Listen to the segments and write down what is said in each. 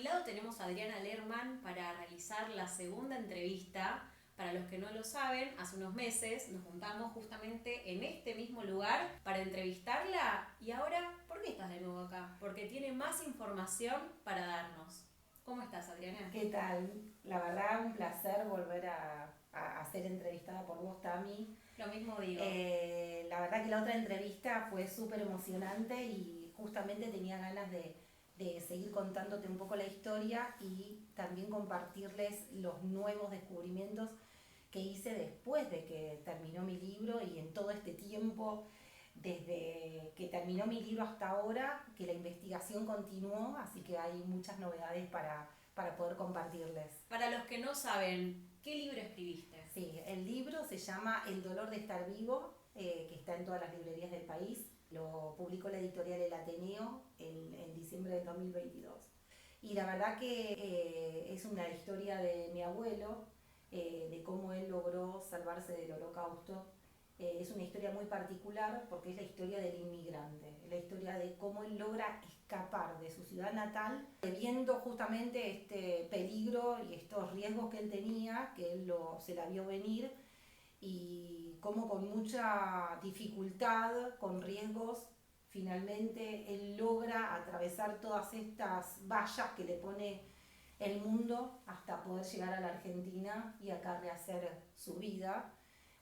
lado tenemos a Adriana Lerman para realizar la segunda entrevista. Para los que no lo saben, hace unos meses nos juntamos justamente en este mismo lugar para entrevistarla y ahora, ¿por qué estás de nuevo acá? Porque tiene más información para darnos. ¿Cómo estás, Adriana? ¿Qué tal? La verdad, un placer volver a ser entrevistada por vos, Tami. Lo mismo digo. La verdad que la otra entrevista fue súper emocionante y justamente tenía ganas de seguir contándote un poco la historia y también compartirles los nuevos descubrimientos que hice después de que terminó mi libro y en todo este tiempo, desde que terminó mi libro hasta ahora, que la investigación continuó, así que hay muchas novedades para poder compartirles. Para los que no saben, ¿qué libro escribiste? Sí, el libro se llama El dolor de estar vivo, que está en todas las librerías del país. Lo publicó la editorial El Ateneo en diciembre del 2022. Y la verdad que es una historia de mi abuelo, de cómo él logró salvarse del holocausto. Es una historia muy particular porque es la historia del inmigrante, la historia de cómo él logra escapar de su ciudad natal, viendo justamente este peligro y estos riesgos que él tenía, que él se la vio venir, y cómo con mucha dificultad, con riesgos, finalmente él logra atravesar todas estas vallas que le pone el mundo hasta poder llegar a la Argentina y acá rehacer su vida,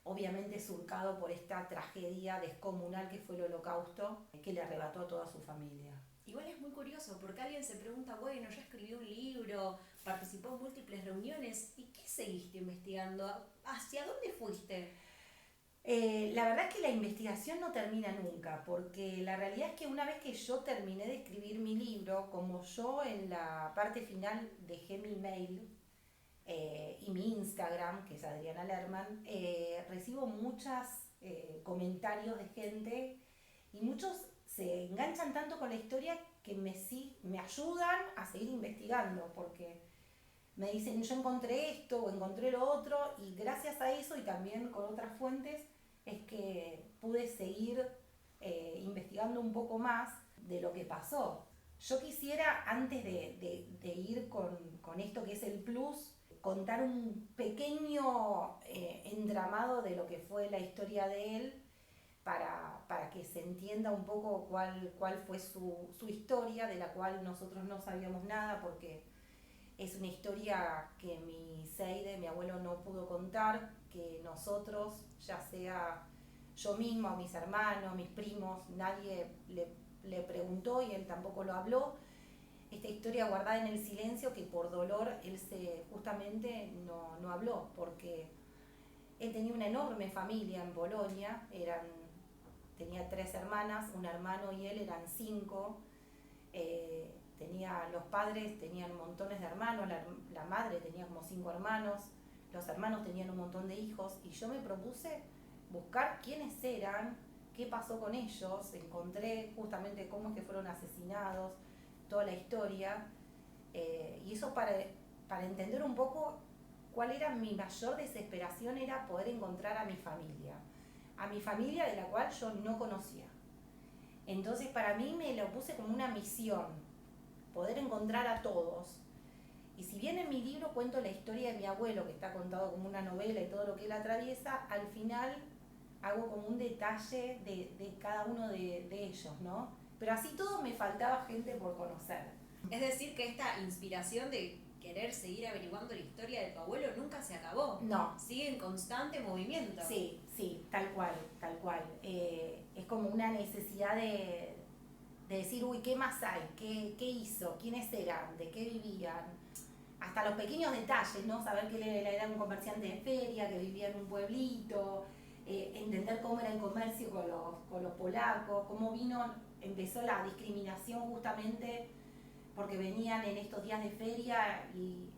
obviamente surcado por esta tragedia descomunal que fue el holocausto, que le arrebató a toda su familia. Igual es muy curioso porque alguien se pregunta, bueno, ya escribió un libro, participó en múltiples reuniones, ¿y qué seguiste investigando? ¿Hacia dónde fuiste? La verdad es que la investigación no termina nunca, porque la realidad es que una vez que yo terminé de escribir mi libro, como yo en la parte final dejé mi mail y mi Instagram, que es Adriana Lerman, recibo muchos comentarios de gente y muchos se enganchan tanto con la historia que me ayudan a seguir investigando, porque me dicen yo encontré esto o encontré lo otro, y gracias a eso y también con otras fuentes es que pude seguir investigando un poco más de lo que pasó. Yo quisiera, antes de ir con esto que es el plus, contar un pequeño entramado de lo que fue la historia de él para que se entienda un poco cuál fue su historia, de la cual nosotros no sabíamos nada, porque es una historia que mi Seide, mi abuelo, no pudo contar, que nosotros, ya sea yo misma o mis hermanos, mis primos, nadie le preguntó y él tampoco lo habló. Esta historia guardada en el silencio que por dolor él justamente no habló, porque él tenía una enorme familia en Bolonia, tenía 3 hermanas, un hermano y él eran 5. Los padres tenían montones de hermanos, la madre tenía como 5 hermanos, los hermanos tenían un montón de hijos, y yo me propuse buscar quiénes eran, qué pasó con ellos, encontré justamente cómo es que fueron asesinados, toda la historia, y eso para entender un poco cuál era mi mayor desesperación, era poder encontrar a mi familia de la cual yo no conocía. Entonces para mí me lo puse como una misión, poder encontrar a todos. Y si bien en mi libro cuento la historia de mi abuelo, que está contado como una novela y todo lo que él atraviesa, al final hago como un detalle de cada uno de ellos, ¿no? Pero así todo me faltaba gente por conocer. Es decir, que esta inspiración de querer seguir averiguando la historia de tu abuelo nunca se acabó. No. Sigue en constante movimiento. Sí, tal cual, tal cual. Es como una necesidad de decir, uy, ¿qué más hay? ¿Qué hizo? ¿Quiénes eran? ¿De qué vivían? Hasta los pequeños detalles, ¿no? Saber que él era un comerciante de feria, que vivía en un pueblito, entender cómo era el comercio con los polacos, cómo empezó la discriminación justamente porque venían en estos días de feria y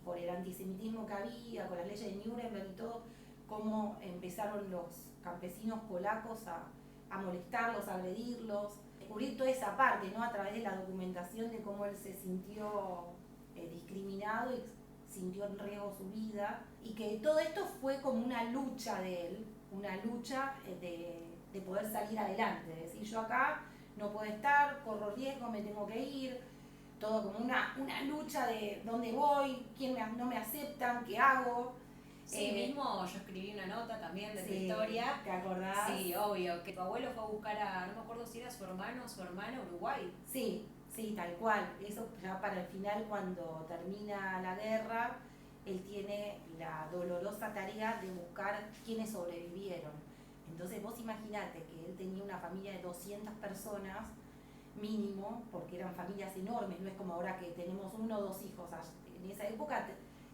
por el antisemitismo que había, con las leyes de Nuremberg y todo, cómo empezaron los campesinos polacos a molestarlos, a agredirlos, descubrir toda esa parte, ¿no? A través de la documentación de cómo él se sintió discriminado y sintió en riesgo su vida, y que todo esto fue como una lucha de él, una lucha de poder salir adelante, de decir yo acá no puedo estar, corro riesgo, me tengo que ir. todo como una lucha de dónde voy, no me aceptan, qué hago. Sí, mismo yo escribí una nota también de tu Sí, historia. ¿te acordás? Sí, obvio, que tu abuelo fue a buscar no me acuerdo si era su hermano o su hermana a Uruguay. Sí, sí, tal cual. Eso ya para el final, cuando termina la guerra, él tiene la dolorosa tarea de buscar quienes sobrevivieron. Entonces vos imaginate que él tenía una familia de 200 personas mínimo, porque eran familias enormes, no es como ahora que tenemos 1 o 2 hijos. En esa época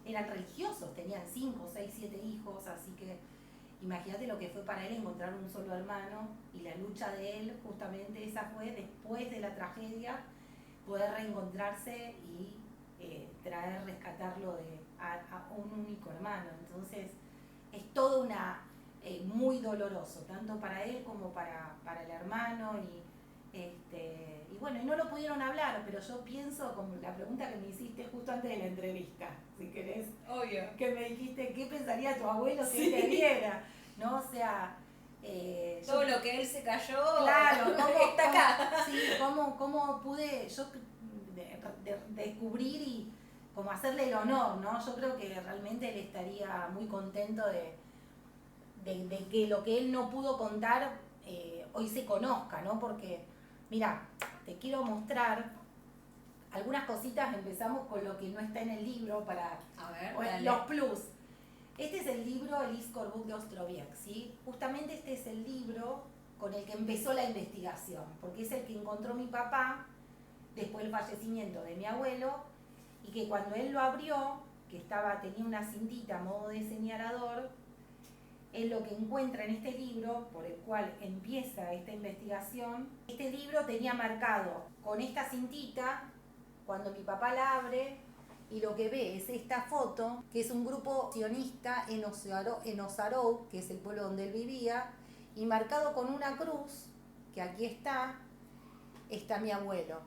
eran religiosos, tenían 5, 6, 7 hijos, así que imagínate lo que fue para él encontrar un solo hermano, y la lucha de él justamente esa fue, después de la tragedia, poder reencontrarse y rescatarlo a un único hermano. Entonces es todo muy doloroso, tanto para él como para el hermano, y bueno, y no lo pudieron hablar, pero yo pienso, como la pregunta que me hiciste justo antes de la entrevista, si querés, obvio, que me dijiste qué pensaría tu abuelo si te viera, ¿no? O sea, todo lo que él se cayó, claro, está acá. Sí, cómo pude yo descubrir y como hacerle el honor, ¿no? Yo creo que realmente él estaría muy contento de que lo que él no pudo contar hoy se conozca, ¿no? Porque, mira, te quiero mostrar algunas cositas. Empezamos con lo que no está en el libro para A ver, los plus. Este es el libro El Iskor-Book de Ostrowiec, ¿sí? Justamente este es el libro con el que empezó la investigación, porque es el que encontró mi papá después del fallecimiento de mi abuelo, y que cuando él lo abrió, que tenía una cintita a modo de señalador, él lo que encuentra en este libro, por el cual empieza esta investigación, este libro tenía marcado con esta cintita, cuando mi papá la abre, y lo que ve es esta foto, que es un grupo sionista en Osarou, que es el pueblo donde él vivía, y marcado con una cruz, que aquí está mi abuelo.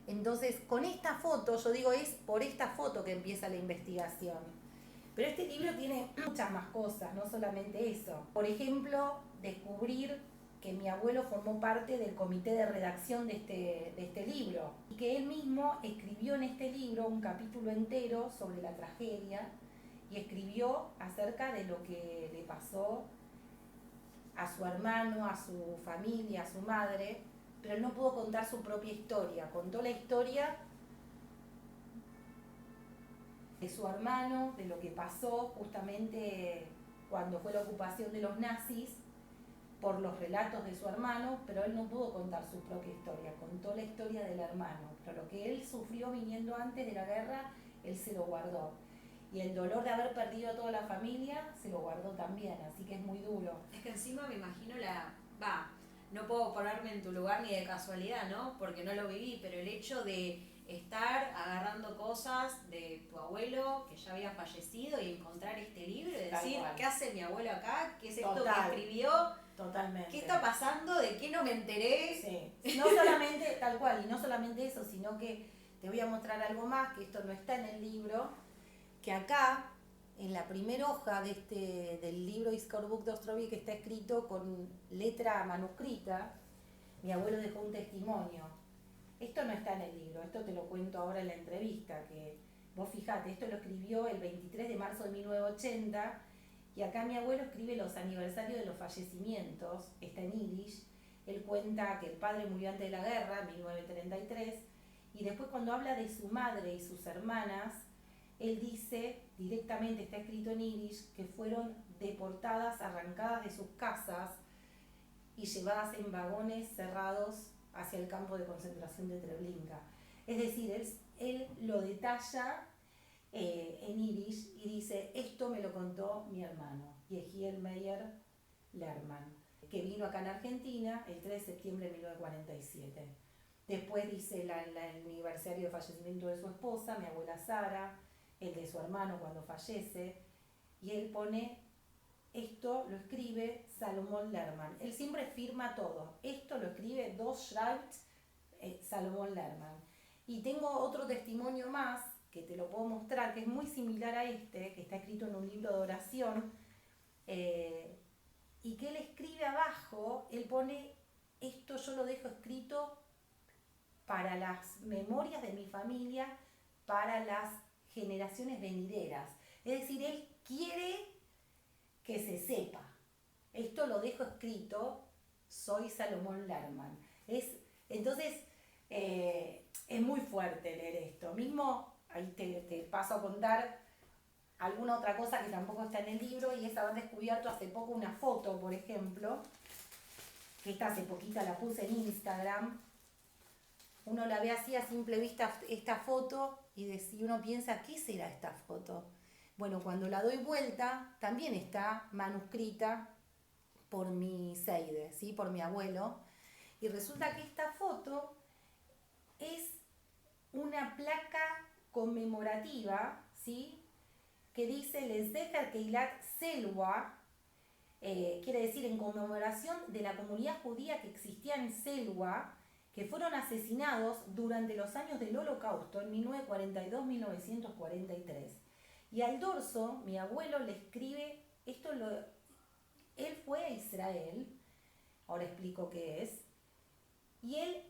Entonces, con esta foto, yo digo, es por esta foto que empieza la investigación. Pero este libro tiene muchas más cosas, no solamente eso. Por ejemplo, descubrir que mi abuelo formó parte del comité de redacción de este libro, y que él mismo escribió en este libro un capítulo entero sobre la tragedia, y escribió acerca de lo que le pasó a su hermano, a su familia, a su madre, pero él no pudo contar su propia historia. Contó la historia de su hermano, de lo que pasó justamente cuando fue la ocupación de los nazis, por los relatos de su hermano, pero él no pudo contar su propia historia, contó la historia del hermano, pero lo que él sufrió viniendo antes de la guerra, él se lo guardó. Y el dolor de haber perdido a toda la familia, se lo guardó también, así que es muy duro. Es que encima me imagino no puedo ponerme en tu lugar ni de casualidad, ¿no? Porque no lo viví, pero el hecho de estar agarrando cosas de tu abuelo que ya había fallecido y encontrar este libro y decir, ¿qué hace mi abuelo acá? ¿Qué es esto que escribió? Totalmente. ¿Qué está pasando? ¿De qué no me enteré? Sí, no solamente tal cual, y no solamente eso, sino que te voy a mostrar algo más, que esto no está en el libro, que acá, en la primera hoja del libro Iskor-Book de Ostrowiec, que está escrito con letra manuscrita, mi abuelo dejó un testimonio. Esto no está en el libro, esto te lo cuento ahora en la entrevista, que vos fijate, esto lo escribió el 23 de marzo de 1980, y acá mi abuelo escribe los aniversarios de los fallecimientos, está en yiddish. Él cuenta que el padre murió antes de la guerra, en 1933, y después cuando habla de su madre y sus hermanas, él dice, directamente está escrito en yiddish, que fueron deportadas, arrancadas de sus casas y llevadas en vagones cerrados hacia el campo de concentración de Treblinka. Es decir, él lo detalla en yiddish y dice, esto me lo contó mi hermano, Yehiel Meyer Lerman, que vino acá en Argentina el 3 de septiembre de 1947. Después dice el aniversario de fallecimiento de su esposa, mi abuela Sara, el de su hermano cuando fallece, y él pone, esto lo escribe Salomón Lerman. Él siempre firma todo. Esto lo escribe schreibt Salomón Lerman. Y tengo otro testimonio más, que te lo puedo mostrar, que es muy similar a este, que está escrito en un libro de oración, y que él escribe abajo, él pone, esto yo lo dejo escrito para las memorias de mi familia, para las generaciones venideras. Es decir, él quiere que se sepa. Esto lo dejo escrito, soy Salomón Lerman. Entonces, es muy fuerte leer esto. Mismo, ahí te paso a contar alguna otra cosa que tampoco está en el libro, y es haber descubierto hace poco una foto, por ejemplo, que esta hace poquita la puse en Instagram. Uno la ve así a simple vista esta foto y uno piensa, ¿qué será esta foto? Bueno, cuando la doy vuelta, también está manuscrita por mi Seide, ¿sí? Por mi abuelo. Y resulta que esta foto es una placa conmemorativa, ¿sí? Que dice Lezzecher Keilat Selwa, quiere decir en conmemoración de la comunidad judía que existía en Selwa, que fueron asesinados durante los años del Holocausto, en 1942-1943. Y al dorso, mi abuelo le escribe, él fue a Israel, ahora explico qué es, y él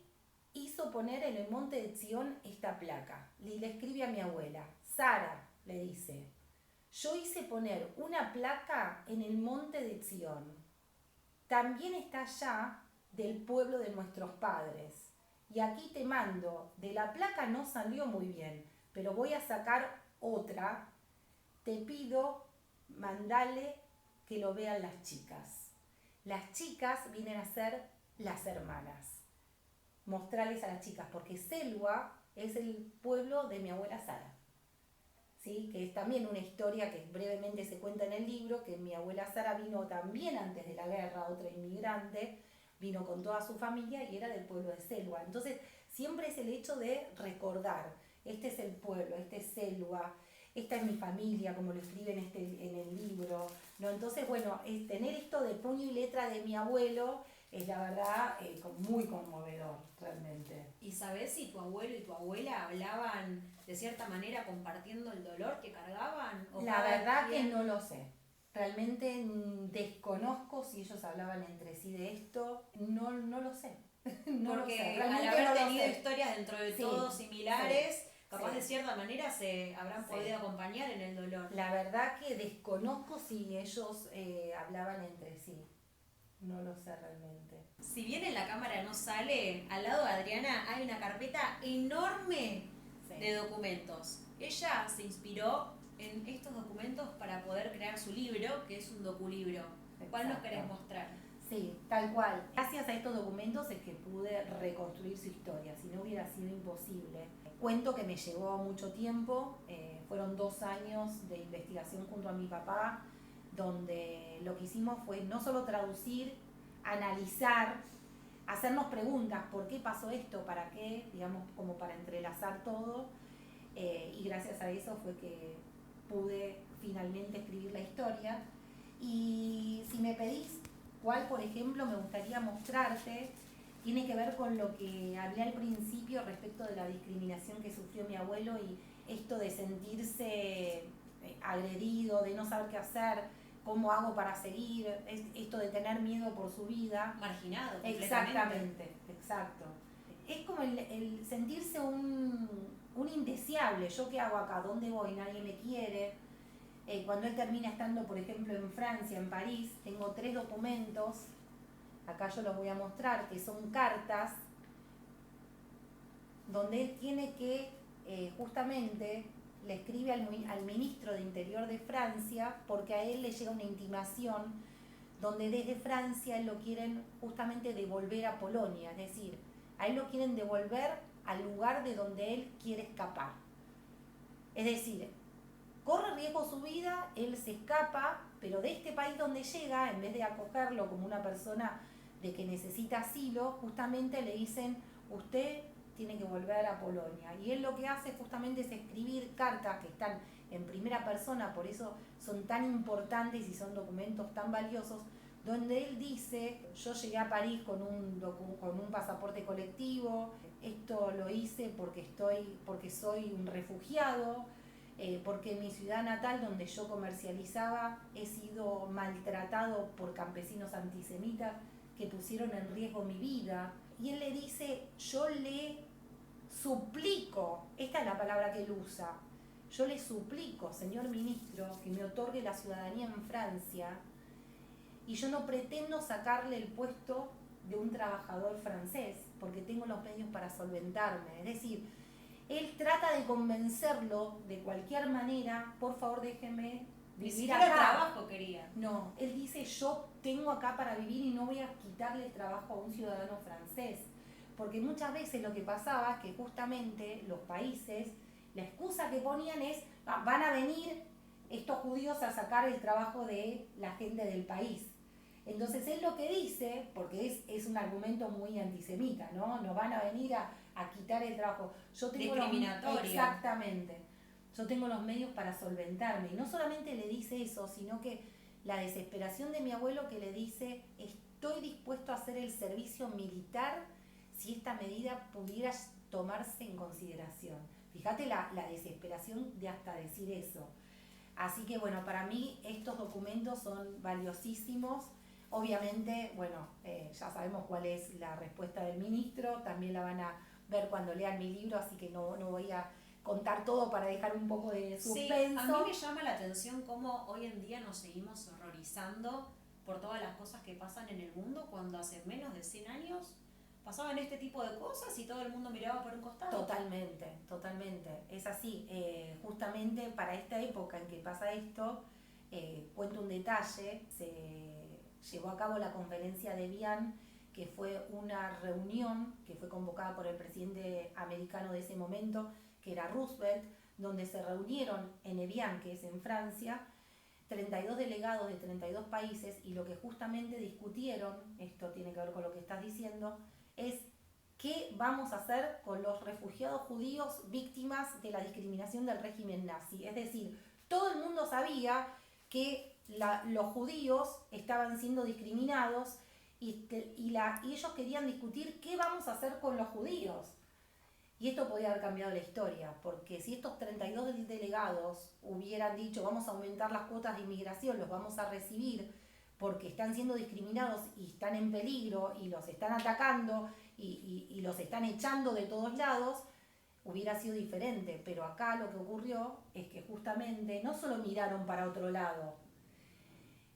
hizo poner en el monte de Zion esta placa. Y le escribe a mi abuela, Sara, le dice, yo hice poner una placa en el monte de Zion. También está allá del pueblo de nuestros padres. Y aquí te mando, de la placa no salió muy bien, pero voy a sacar otra. Te pido, mandale que lo vean las chicas. Las chicas vienen a ser las hermanas. Mostrarles a las chicas, porque Selwa es el pueblo de mi abuela Sara. ¿Sí? Que es también una historia que brevemente se cuenta en el libro, que mi abuela Sara vino también antes de la guerra, otra inmigrante, vino con toda su familia y era del pueblo de Selwa. Entonces siempre es el hecho de recordar, este es el pueblo, este es Selwa, esta es mi familia, como lo escribe en el libro, ¿no? Entonces, bueno, tener esto de puño y letra de mi abuelo es la verdad muy conmovedor, realmente. ¿Y sabés si tu abuelo y tu abuela hablaban de cierta manera compartiendo el dolor que cargaban? La verdad que no lo sé. Realmente desconozco si ellos hablaban entre sí de esto. No lo sé. No porque lo sé. Al haber tenido historias dentro de todo similares, capaz de cierta manera se habrán podido acompañar en el dolor. La verdad que desconozco si ellos hablaban entre sí. No lo sé realmente. Si bien en la cámara no sale, al lado de Adriana hay una carpeta enorme de documentos. Ella se inspiró en estos documentos para poder crear su libro, que es un doculibro. ¿Cuál nos querés mostrar? Sí, tal cual. Gracias a estos documentos es que pude reconstruir su historia, si no hubiera sido imposible. Cuento que me llevó mucho tiempo, fueron 2 años de investigación junto a mi papá, donde lo que hicimos fue no solo traducir, analizar, hacernos preguntas, ¿por qué pasó esto? ¿Para qué? Digamos, como para entrelazar todo, y gracias a eso fue que pude finalmente escribir la historia. Y si me pedís cuál, por ejemplo, me gustaría mostrarte, tiene que ver con lo que hablé al principio respecto de la discriminación que sufrió mi abuelo y esto de sentirse agredido, de no saber qué hacer, cómo hago para seguir, esto de tener miedo por su vida. Marginado. Exactamente, exacto. Es como el sentirse un indeseable. ¿Yo qué hago acá? ¿Dónde voy? Nadie me quiere. Cuando él termina estando, por ejemplo, en Francia, en París, tengo 3 documentos, acá yo los voy a mostrar, que son cartas, donde él tiene que, justamente, le escribe al ministro de Interior de Francia, porque a él le llega una intimación, donde desde Francia lo quieren justamente devolver a Polonia, es decir, a él lo quieren devolver al lugar de donde él quiere escapar. Es decir, corre riesgo su vida, él se escapa, pero de este país donde llega, en vez de acogerlo como una persona de que necesita asilo, justamente le dicen, usted tiene que volver a Polonia. Y él lo que hace justamente es escribir cartas que están en primera persona, por eso son tan importantes y son documentos tan valiosos, donde él dice, yo llegué a París con un pasaporte colectivo, esto lo hice porque soy un refugiado, porque en mi ciudad natal, donde yo comercializaba, he sido maltratado por campesinos antisemitas que pusieron en riesgo mi vida. Y él le dice, yo le suplico, esta es la palabra que él usa, yo le suplico, señor ministro, que me otorgue la ciudadanía en Francia, y yo no pretendo sacarle el puesto de un trabajador francés, porque tengo los medios para solventarme. Es decir, él trata de convencerlo de cualquier manera, por favor déjeme vivir acá. Trabajo quería. No, él dice, yo tengo acá para vivir y no voy a quitarle el trabajo a un ciudadano francés. Porque muchas veces lo que pasaba es que justamente los países, la excusa que ponían es, van a venir estos judíos a sacar el trabajo de la gente del país. Entonces él lo que dice, porque es un argumento muy antisemita, ¿no? Nos van a venir a quitar el trabajo. Yo tengo discriminatorio. Exactamente. Yo tengo los medios para solventarme. Y no solamente le dice eso, sino que la desesperación de mi abuelo que le dice, estoy dispuesto a hacer el servicio militar si esta medida pudiera tomarse en consideración. Fíjate la desesperación de hasta decir eso. Así que bueno, para mí estos documentos son valiosísimos. Obviamente, bueno, ya sabemos cuál es la respuesta del ministro, también la van a ver cuando lean mi libro, así que no voy a contar todo para dejar un poco de suspenso. Sí, a mí me llama la atención cómo hoy en día nos seguimos horrorizando por todas las cosas que pasan en el mundo, cuando hace menos de 100 años pasaban este tipo de cosas y todo el mundo miraba por un costado. Totalmente, totalmente. Es así. Justamente para esta época en que pasa esto, cuento un detalle, se llevó a cabo la conferencia de Evian, que fue una reunión que fue convocada por el presidente americano de ese momento, que era Roosevelt, donde se reunieron en Evian, que es en Francia, 32 delegados de 32 países, y lo que justamente discutieron, esto tiene que ver con lo que estás diciendo, es qué vamos a hacer con los refugiados judíos víctimas de la discriminación del régimen nazi. Es decir, todo el mundo sabía que los judíos estaban siendo discriminados y ellos querían discutir qué vamos a hacer con los judíos. Y esto podía haber cambiado la historia, porque si estos 32 delegados hubieran dicho vamos a aumentar las cuotas de inmigración, los vamos a recibir porque están siendo discriminados y están en peligro y los están atacando y los están echando de todos lados, hubiera sido diferente. Pero acá lo que ocurrió es que justamente no solo miraron para otro lado,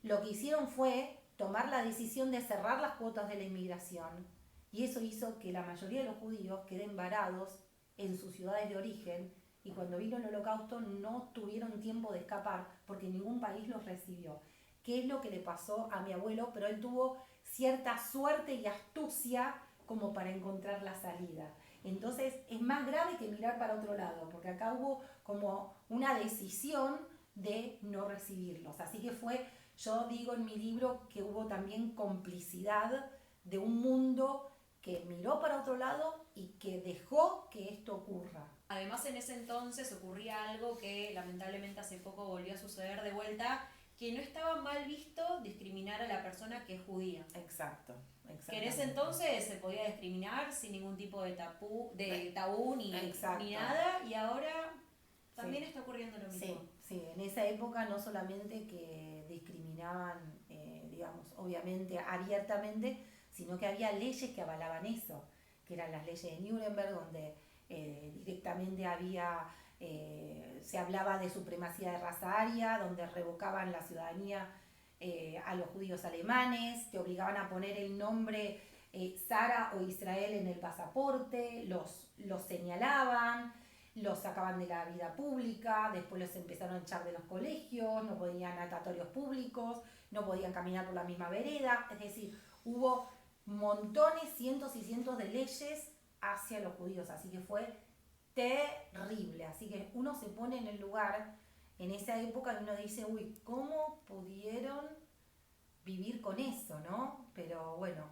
lo que hicieron fue tomar la decisión de cerrar las cuotas de la inmigración, y eso hizo que la mayoría de los judíos queden varados en sus ciudades de origen, y cuando vino el Holocausto no tuvieron tiempo de escapar porque ningún país los recibió. ¿Qué es lo que le pasó a mi abuelo? Pero él tuvo cierta suerte y astucia como para encontrar la salida. Entonces es más grave que mirar para otro lado, porque acá hubo como una decisión de no recibirlos. Así que yo digo en mi libro que hubo también complicidad de un mundo que miró para otro lado y que dejó que esto ocurra. Además, en ese entonces ocurría algo que lamentablemente hace poco volvió a suceder de vuelta, que no estaba mal visto discriminar a la persona que es judía. Exacto. Que en ese entonces se podía discriminar sin ningún tipo de tabú ni nada, y ahora también está ocurriendo lo mismo. Sí, en esa época no solamente que discriminaban, digamos, obviamente abiertamente, sino que había leyes que avalaban eso, que eran las leyes de Nuremberg, donde directamente se hablaba de supremacía de raza aria, donde revocaban la ciudadanía a los judíos alemanes, te obligaban a poner el nombre Sara o Israel en el pasaporte, los señalaban, los sacaban de la vida pública, después los empezaron a echar de los colegios, no podían natatorios públicos, no podían caminar por la misma vereda, es decir, hubo montones, cientos y cientos de leyes hacia los judíos, así que fue terrible. Así que uno se pone en el lugar en esa época y uno dice, uy, ¿cómo pudieron vivir con eso, no? Pero bueno,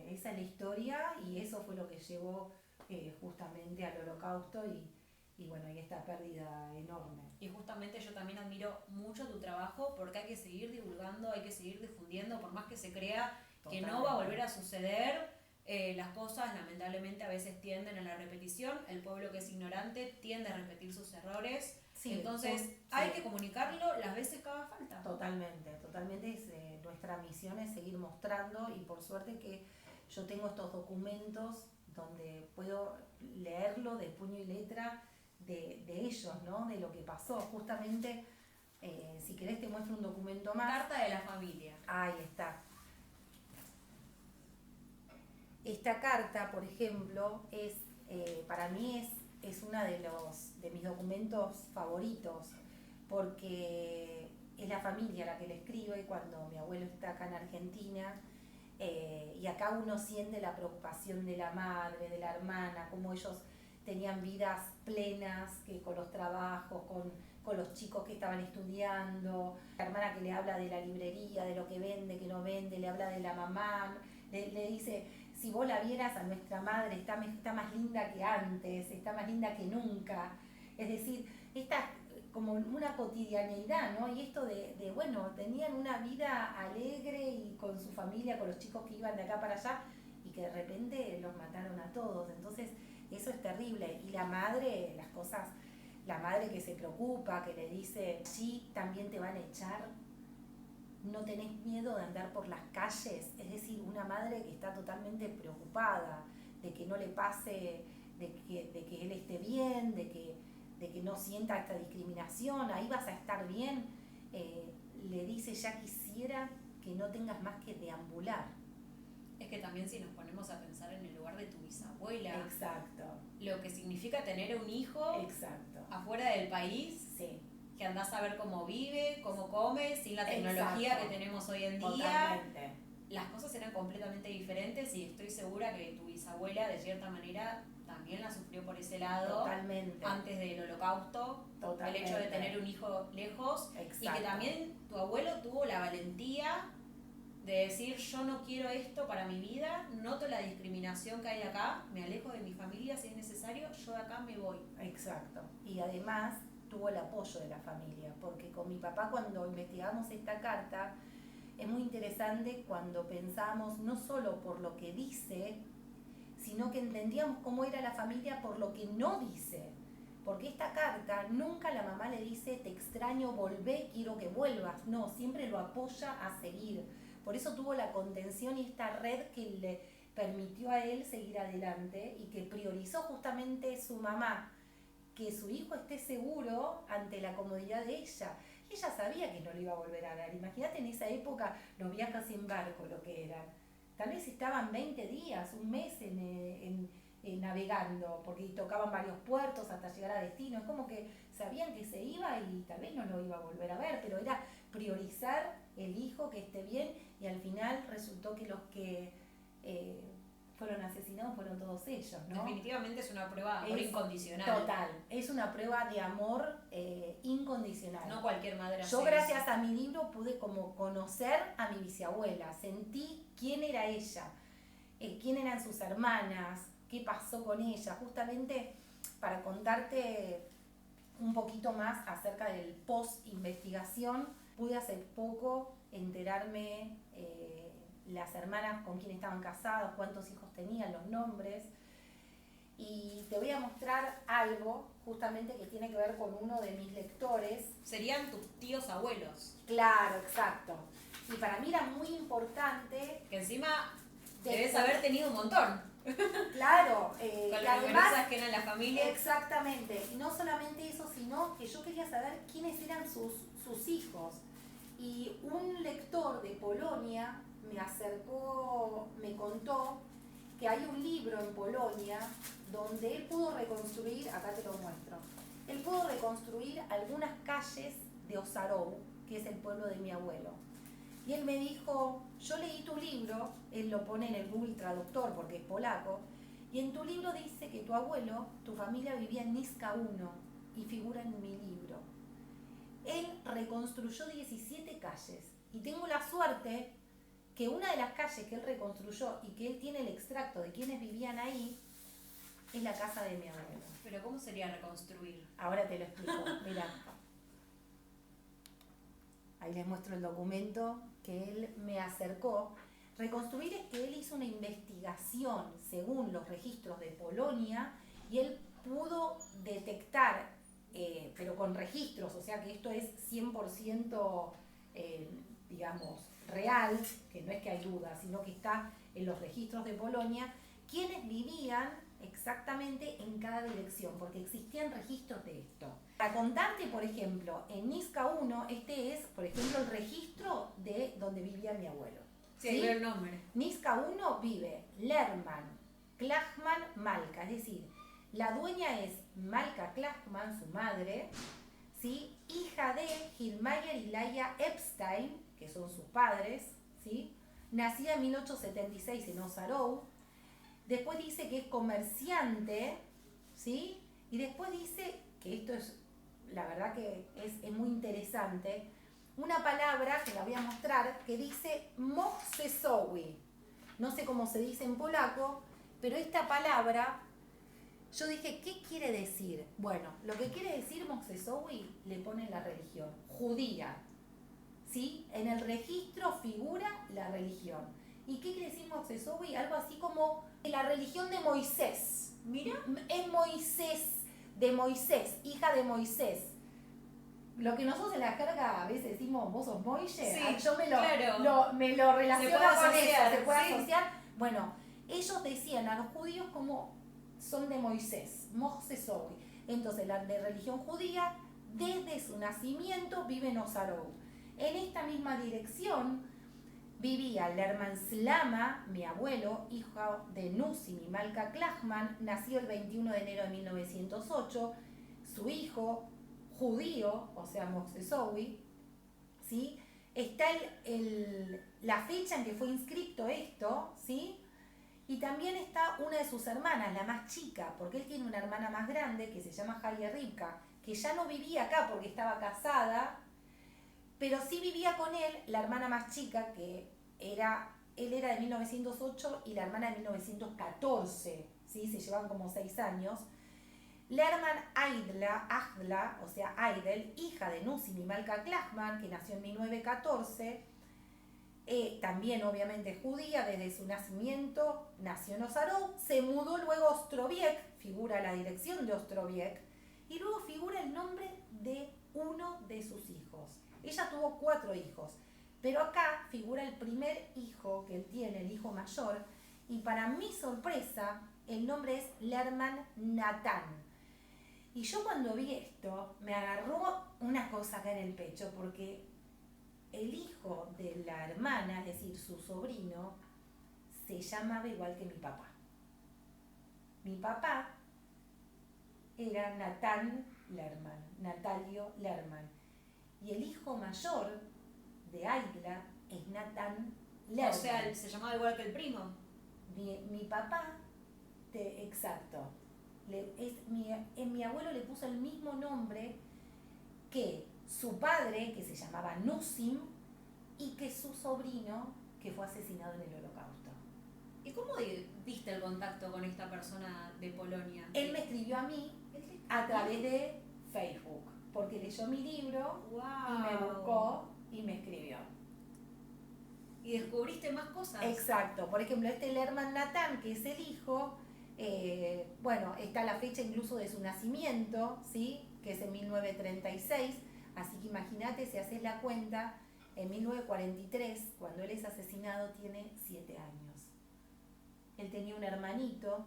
esa es la historia y eso fue lo que llevó justamente al Holocausto y bueno, y esta pérdida enorme. Y justamente yo también admiro mucho tu trabajo porque hay que seguir divulgando, hay que seguir difundiendo, por más que se crea que no va a volver a suceder, las cosas lamentablemente a veces tienden a la repetición, el pueblo que es ignorante tiende a repetir sus errores, sí, entonces hay que comunicarlo las veces que haga falta. Totalmente, nuestra misión es seguir mostrando y por suerte que yo tengo estos documentos donde puedo leerlo de puño y letra de ellos, ¿no? De lo que pasó. Justamente, si querés te muestro un documento más. Carta de la familia. Ahí está. Esta carta, por ejemplo, para mí es uno de mis documentos favoritos, porque es la familia la que le escribe cuando mi abuelo está acá en Argentina, y acá uno siente la preocupación de la madre, de la hermana, cómo ellos tenían vidas plenas, que con los trabajos, con los chicos que estaban estudiando, la hermana que le habla de la librería, de lo que vende, que no vende, le habla de la mamá, le dice, si vos la vieras a nuestra madre, está más linda que antes, está más linda que nunca. Es decir, esta como una cotidianeidad, ¿no? Y esto bueno, tenían una vida alegre y con su familia, con los chicos que iban de acá para allá, y que de repente los mataron a todos. Entonces, eso es terrible. Y la madre, la madre que se preocupa, que le dice, sí, también te van a echar, no tenés miedo de andar por las calles. Es decir, una madre que está totalmente preocupada de que no le pase, de que él esté bien, de que no sienta esta discriminación, ahí vas a estar bien. Le dice, ya quisiera que no tengas más que deambular. Es que también si nos ponemos a pensar en el lugar de tu bisabuela, exacto, lo que significa tener un hijo exacto, afuera del país, sí, que andás a ver cómo vive, cómo come, sin la tecnología exacto, que tenemos hoy en día. Totalmente. Las cosas eran completamente diferentes, y estoy segura que tu bisabuela de cierta manera también la sufrió por ese lado. Totalmente. Antes del Holocausto. Totalmente. El hecho de tener un hijo lejos. Exacto. Y que también tu abuelo tuvo la valentía de decir, yo no quiero esto para mi vida, noto la discriminación que hay acá, me alejo de mi familia si es necesario, yo de acá me voy. Exacto. Y además tuvo el apoyo de la familia, porque con mi papá, cuando investigamos esta carta, es muy interesante cuando pensamos no solo por lo que dice, sino que entendíamos cómo era la familia por lo que no dice. Porque esta carta nunca la mamá le dice, te extraño, volvé, quiero que vuelvas. No, siempre lo apoya a seguir. Por eso tuvo la contención y esta red que le permitió a él seguir adelante, y que priorizó justamente su mamá, que su hijo esté seguro ante la comodidad de ella. Y ella sabía que no lo iba a volver a ver. Imagínate en esa época los viajes en barco, lo que eran. Tal vez estaban 20 días, un mes navegando, porque tocaban varios puertos hasta llegar a destino. Es como que sabían que se iba y tal vez no lo iba a volver a ver, pero era priorizar el hijo, que esté bien, y al final resultó que los que fueron asesinados fueron todos ellos, ¿no? Definitivamente es una prueba de amor incondicional. Total, es una prueba de amor incondicional. No cualquier madre hace Yo, gracias a mi libro, pude como conocer a mi bisabuela, sentí quién era ella, quién eran sus hermanas, qué pasó con ella, justamente para contarte un poquito más acerca del post-investigación. Pude hace poco enterarme las hermanas con quién estaban casadas, cuántos hijos tenían, los nombres. Y te voy a mostrar algo justamente que tiene que ver con uno de mis lectores. Serían tus tíos abuelos. Claro, exacto. Y para mí era muy importante... Que encima debes haber tenido un montón. Claro. Con las numerosas que eran la familia. Exactamente. Y no solamente eso, sino que yo quería saber quiénes eran sus hijos. Y un lector de Polonia me acercó, me contó que hay un libro en Polonia donde él pudo reconstruir, acá te lo muestro, él pudo reconstruir algunas calles de Osarow, que es el pueblo de mi abuelo. Y él me dijo, yo leí tu libro, él lo pone en el Google Traductor porque es polaco, y en tu libro dice que tu abuelo, tu familia vivía en Niska 1, y figura en mi libro. Él reconstruyó 17 calles, y tengo la suerte que una de las calles que él reconstruyó y que él tiene el extracto de quienes vivían ahí, es la casa de mi abuelo. ¿Pero cómo sería reconstruir? Ahora te lo explico, mirá. Ahí les muestro el documento que él me acercó. Reconstruir es que él hizo una investigación según los registros de Polonia, y él pudo detectar, pero con registros, o sea que esto es 100% digamos, real, que no es que hay duda, sino que está en los registros de Polonia, quiénes vivían exactamente en cada dirección, porque existían registros de esto. Para contarte, por ejemplo, en Niska 1, este es, por ejemplo, el registro de donde vivía mi abuelo. Sí, ahí veo el nombre. Niska 1 vive Lerman, Klachman, Malka, es decir, la dueña es Malka Klachman, su madre, ¿sí? Hija de Hilmayer y Laia Epstein, que son sus padres, ¿sí? Nacida en 1876 en Ozarou. Después dice que es comerciante, ¿sí? Y después dice que esto es, la verdad que es muy interesante, una palabra que la voy a mostrar que dice Mosesowi. No sé cómo se dice en polaco, pero esta palabra, yo dije, ¿qué quiere decir? Bueno, lo que quiere decir Mosesowi le pone la religión, judía, ¿sí? En el registro figura la religión. ¿Y qué quiere decir Mosesowi? Algo así como la religión de Moisés. Mira. Es Moisés, de Moisés, hija de Moisés. Lo que nosotros en la jerga a veces decimos, vos sos Moisés, Sí, yo me claro. me lo relaciono Se puede con asociar, eso, se puede sí. asociar. Bueno, ellos decían a los judíos como son de Moisés, Mosesowi. Entonces, la de religión judía, desde su nacimiento vive en Ozarou. En esta misma dirección vivía Lerman Slama, mi abuelo, hijo de Nusim y Malka Klachman, nació el 21 de enero de 1908, su hijo judío, o sea, Mosesowi, ¿sí? Está la fecha en que fue inscrito esto, ¿sí? Y también está una de sus hermanas, la más chica, porque él tiene una hermana más grande que se llama Jaya Rivka, que ya no vivía acá porque estaba casada, pero sí vivía con él la hermana más chica, que él era de 1908 y la hermana de 1914, ¿sí? Se llevan como 6 años. Lerman Ajdla, o sea, Aidel, hija de Nusim y Malka Klachman, que nació en 1914, también obviamente judía, desde su nacimiento nació en Ozarou, se mudó luego a Ostroviec, figura la dirección de Ostroviec, y luego figura el nombre de uno de sus hijos. Ella tuvo 4 hijos, pero acá figura el primer hijo que él tiene, el hijo mayor, y para mi sorpresa, el nombre es Lerman Natán. Y yo cuando vi esto, me agarró una cosa acá en el pecho, porque el hijo de la hermana, es decir, su sobrino, se llamaba igual que mi papá. Mi papá era Natán Lerman, Natalio Lerman. Y el hijo mayor de Aidla es Natán Lerman. O sea, se llamaba igual que el primo. Mi papá, exacto. Mi abuelo le puso el mismo nombre que su padre, que se llamaba Nusim, y que su sobrino, que fue asesinado en el Holocausto. ¿Y cómo diste el contacto con esta persona de Polonia? Él me escribió a mí a través de Facebook, porque leyó mi libro. Wow. Y me buscó y me escribió. ¿Y descubriste más cosas? Exacto. Por ejemplo, este Lerman Natán, que es el hijo, bueno, está la fecha incluso de su nacimiento, ¿sí? Que es en 1936, así que imagínate, si haces la cuenta, en 1943, cuando él es asesinado, tiene 7 años. Él tenía un hermanito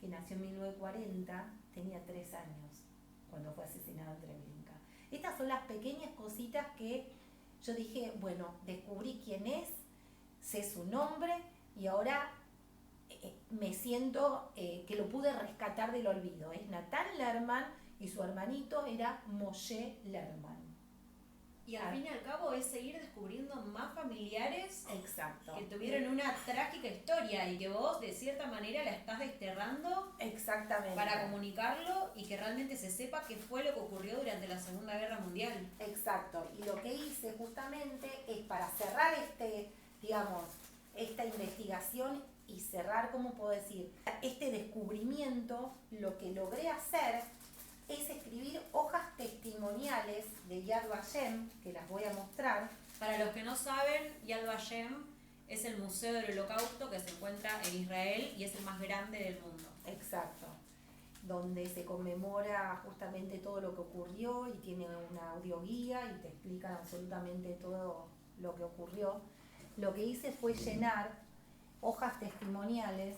que nació en 1940, tenía 3 años cuando fue asesinado en Treblinka. Estas son las pequeñas cositas que yo dije, bueno, descubrí quién es, sé su nombre y ahora me siento que lo pude rescatar del olvido. Es Natán Lerman y su hermanito era Moshe Lerman. Y al fin y al cabo es seguir descubriendo más familiares. Exacto. Que tuvieron una trágica historia y que vos de cierta manera la estás desterrando. Exactamente. Para comunicarlo y que realmente se sepa qué fue lo que ocurrió durante la Segunda Guerra Mundial. Exacto. Y lo que hice justamente es para cerrar esta investigación y cerrar, ¿cómo puedo decir? Este descubrimiento, lo que logré hacer es escribir hojas testimoniales de Yad Vashem, que las voy a mostrar. Para los que no saben, Yad Vashem es el Museo del Holocausto que se encuentra en Israel y es el más grande del mundo. Exacto. Donde se conmemora justamente todo lo que ocurrió y tiene una audioguía y te explican absolutamente todo lo que ocurrió. Lo que hice fue llenar hojas testimoniales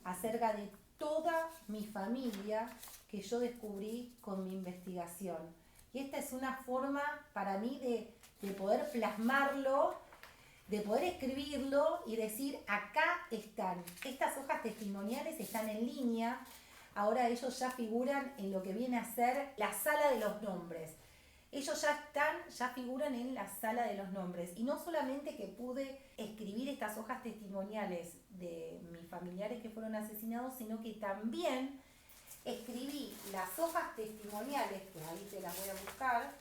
acerca de toda mi familia que yo descubrí con mi investigación. Y esta es una forma para mí de poder plasmarlo, de poder escribirlo y decir, acá están, estas hojas testimoniales están en línea, ahora ellos ya figuran en lo que viene a ser la sala de los nombres. Ellos ya figuran en la sala de los nombres. Y no solamente que pude escribir estas hojas testimoniales de mis familiares que fueron asesinados, sino que también escribí las hojas testimoniales, que ahí te las voy a buscar,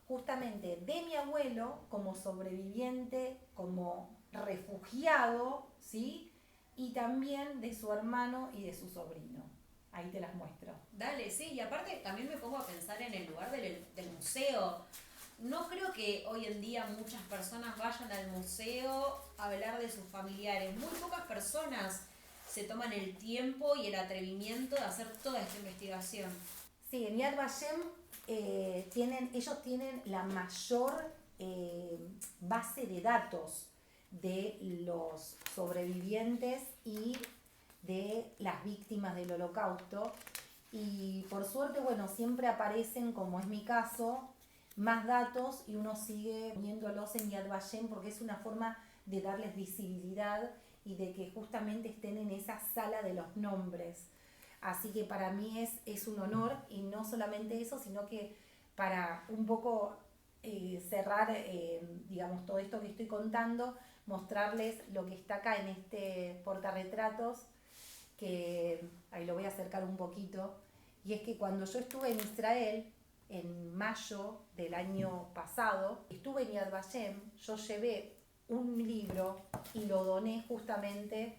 justamente de mi abuelo como sobreviviente, como refugiado, ¿sí? Y también de su hermano y de su sobrino. Ahí te las muestro. Dale, sí, y aparte también me pongo a pensar en el lugar del museo. No creo que hoy en día muchas personas vayan al museo a hablar de sus familiares. Muy pocas personas se toman el tiempo y el atrevimiento de hacer toda esta investigación. Sí, en Yad Vashem ellos tienen la mayor base de datos de los sobrevivientes y de las víctimas del Holocausto, y por suerte, bueno, siempre aparecen, como es mi caso, más datos y uno sigue poniéndolos en Yad Vashem porque es una forma de darles visibilidad y de que justamente estén en esa sala de los nombres. Así que para mí es un honor, y no solamente eso, sino que para un poco cerrar, digamos, todo esto que estoy contando, mostrarles lo que está acá en este portarretratos, que ahí lo voy a acercar un poquito, y es que cuando yo estuve en Israel, en mayo del año pasado, estuve en Yad Vashem, yo llevé un libro y lo doné justamente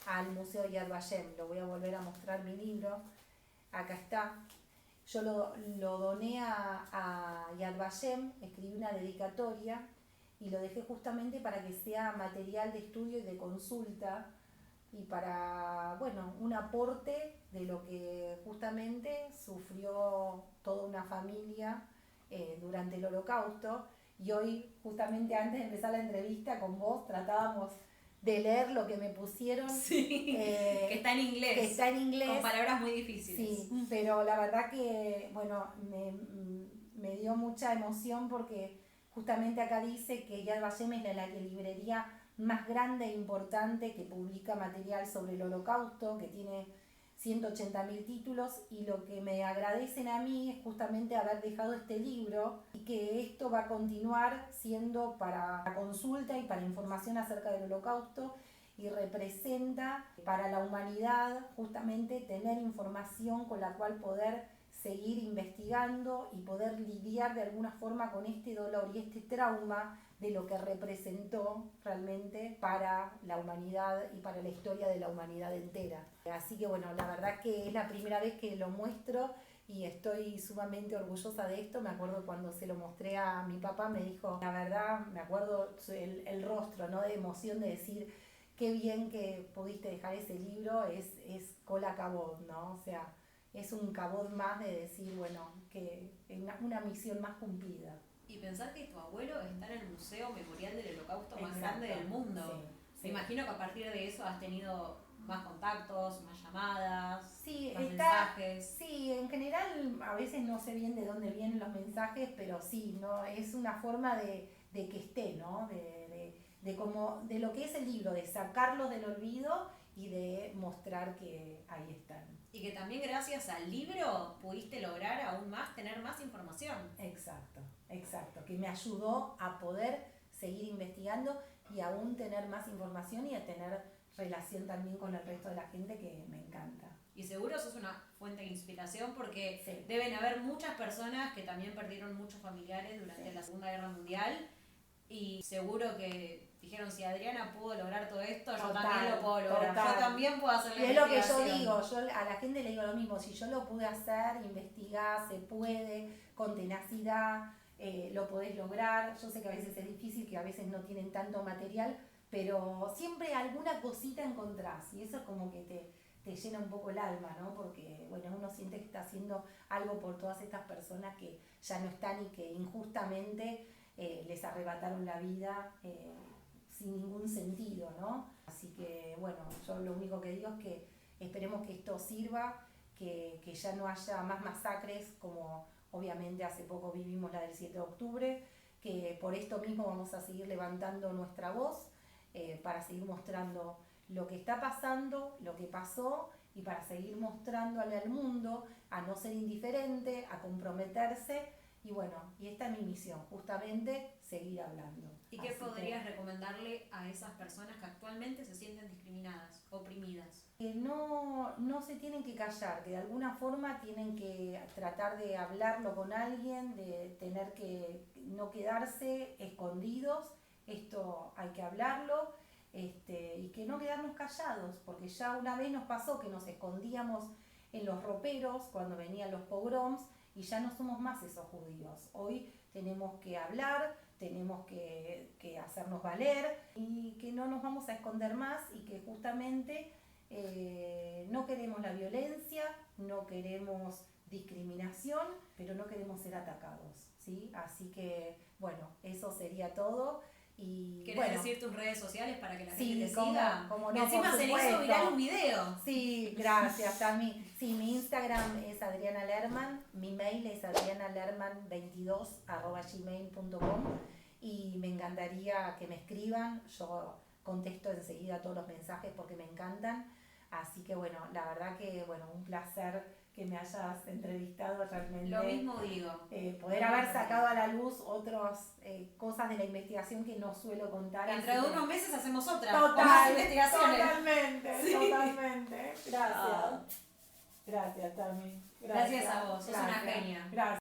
al Museo Yad Vashem. Lo voy a volver a mostrar mi libro, acá está. Yo lo doné a Yad Vashem, escribí una dedicatoria y lo dejé justamente para que sea material de estudio y de consulta, y para, bueno, un aporte de lo que justamente sufrió toda una familia durante el Holocausto. Y hoy, justamente antes de empezar la entrevista con vos, tratábamos de leer lo que me pusieron. Sí, que está en inglés. Que está en inglés. Con palabras muy difíciles. Sí, pero la verdad que, bueno, me dio mucha emoción porque justamente acá dice que Yad Vashem es la librería más grande e importante que publica material sobre el Holocausto, que tiene 180.000 títulos, y lo que me agradecen a mí es justamente haber dejado este libro, y que esto va a continuar siendo para consulta y para información acerca del Holocausto, y representa para la humanidad justamente tener información con la cual poder seguir investigando y poder lidiar de alguna forma con este dolor y este trauma de lo que representó realmente para la humanidad y para la historia de la humanidad entera. Así que bueno, la verdad que es la primera vez que lo muestro y estoy sumamente orgullosa de esto. Me acuerdo cuando se lo mostré a mi papá, me dijo, la verdad, me acuerdo el rostro, ¿no?, de emoción, de decir, qué bien que pudiste dejar ese libro, es cola cabot, ¿no? O sea, es un cabot más de decir, bueno, que una misión más cumplida. Y pensar que tu abuelo está en el Museo Memorial del Holocausto más Exacto. grande del mundo. Sí. Me imagino que a partir de eso has tenido más contactos, más llamadas, sí, más mensajes. Sí, en general a veces no sé bien de dónde vienen los mensajes, pero sí, ¿no? Es una forma de que esté, ¿no? De lo que es el libro, de sacarlos del olvido y de mostrar que ahí están. Y que también gracias al libro pudiste lograr aún más, tener más información. Exacto, que me ayudó a poder seguir investigando y aún tener más información y a tener relación también con el resto de la gente, que me encanta. Y seguro sos una fuente de inspiración porque sí. Deben haber muchas personas que también perdieron muchos familiares durante la Segunda Guerra Mundial, y seguro que dijeron, si Adriana pudo lograr todo esto, yo también lo puedo lograr. Yo también puedo hacer la investigación. Es lo que yo digo, yo a la gente le digo lo mismo, si yo lo pude hacer, investigar, se puede, con tenacidad, lo podés lograr. Yo sé que a veces es difícil, que a veces no tienen tanto material, pero siempre alguna cosita encontrás, y eso es como que te llena un poco el alma, ¿no? Porque, bueno, uno siente que está haciendo algo por todas estas personas que ya no están y que injustamente les arrebataron la vida sin ningún sentido, ¿no? Así que bueno, yo lo único que digo es que esperemos que esto sirva, que ya no haya más masacres como obviamente hace poco vivimos la del 7 de octubre, que por esto mismo vamos a seguir levantando nuestra voz para seguir mostrando lo que está pasando, lo que pasó y para seguir mostrándole al mundo a no ser indiferente, a comprometerse y bueno, y esta es mi misión, justamente seguir hablando. ¿Y qué podrías recomendarle a esas personas que actualmente se sienten discriminadas, oprimidas? Que no se tienen que callar, que de alguna forma tienen que tratar de hablarlo con alguien, de tener que no quedarse escondidos, esto hay que hablarlo, y que no quedarnos callados, porque ya una vez nos pasó que nos escondíamos en los roperos cuando venían los pogroms y ya no somos más esos judíos. Hoy tenemos que hablar, tenemos que hacernos valer y que no nos vamos a esconder más y que justamente no queremos la violencia, no queremos discriminación, pero no queremos ser atacados, ¿sí? Así que, bueno, eso sería todo. Y, ¿Querés decir tus redes sociales para que la gente te como, siga? Como que no, encima se le hizo viral un video. Sí, gracias, Tami. Sí, mi Instagram es Adriana Lerman, mi mail es adrianalerman22@gmail.com y me encantaría que me escriban, yo contesto enseguida todos los mensajes porque me encantan. Así que bueno, la verdad que bueno, un placer que me hayas entrevistado realmente. Lo mismo digo. Poder haber sacado a la luz otras cosas de la investigación que no suelo contar. Dentro de unos meses hacemos otra. Total, investigaciones. Totalmente, sí. Totalmente. Gracias. Gracias, Tami. Gracias a vos, sos una genia. Gracias.